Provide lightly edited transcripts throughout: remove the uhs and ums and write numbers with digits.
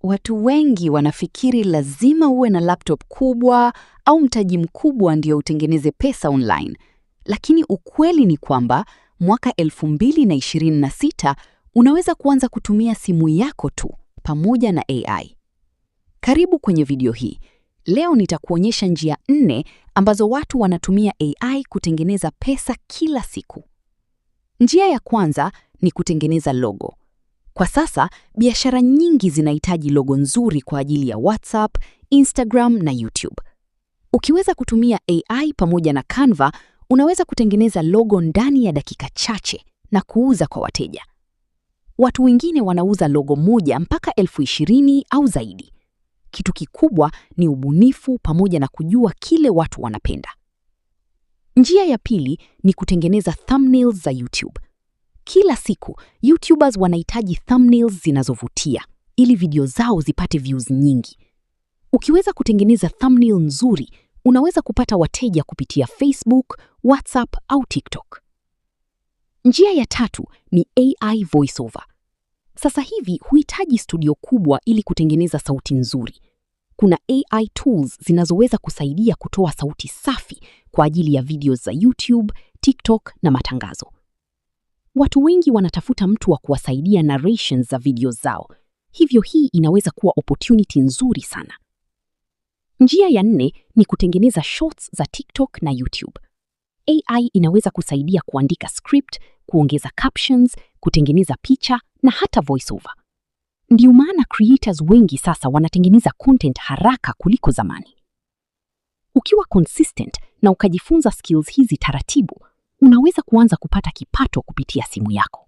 Watu wengi wanafikiri lazima uwe na laptop kubwa au mtaji mkubwa ndio utengeneze pesa online. Lakini ukweli ni kwamba mwaka 2026 unaweza kuanza kutumia simu yako tu pamoja na AI. Karibu kwenye video hii. Leo nitakuonyesha njia 4 ambazo watu wanatumia AI kutengeneza pesa kila siku. Njia ya kwanza ni kutengeneza logo. Kwa sasa, biashara nyingi zinahitaji logo nzuri kwa ajili ya WhatsApp, Instagram na YouTube. Ukiweza kutumia AI pamoja na Canva, unaweza kutengeneza logo ndani ya dakika chache na kuuza kwa wateja. Watu wengine wanauza logo moja mpaka 20,000 au zaidi. Kitu kikubwa ni ubunifu pamoja na kujua kile watu wanapenda. Njia ya pili ni kutengeneza thumbnails za YouTube. Kila siku, YouTubers wanahitaji thumbnails zinazovutia ili video zao zipate views nyingi. Ukiweza kutengeneza thumbnail nzuri, unaweza kupata wateja kupitia Facebook, WhatsApp au TikTok. Njia ya tatu ni AI voiceover. Sasa hivi huhitaji studio kubwa ili kutengeneza sauti nzuri. Kuna AI tools zinazoweza kusaidia kutoa sauti safi kwa ajili ya videos za YouTube, TikTok na matangazo. Watu wengi wanatafuta mtu wa kuwasaidia narrations za videos zao. Hivyo hii inaweza kuwa opportunity nzuri sana. Njia ya 4 ni kutengeneza shorts za TikTok na YouTube. AI inaweza kusaidia kuandika script, kuongeza captions, kutengeneza picha na hata voiceover. Ndio maana creators wengi sasa wanatengeneza content haraka kuliko zamani. Ukiwa consistent na ukajifunza skills hizi taratibu, unaweza kuanza kupata kipato kupitia simu yako.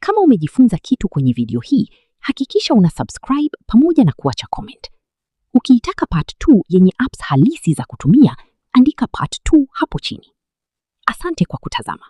Kama umejifunza kitu kwenye video hii, hakikisha una subscribe pamoja na kuacha comment. Ukiitaka part 2 yenye apps halisi za kutumia, andika part 2 hapo chini. Asante kwa kutazama.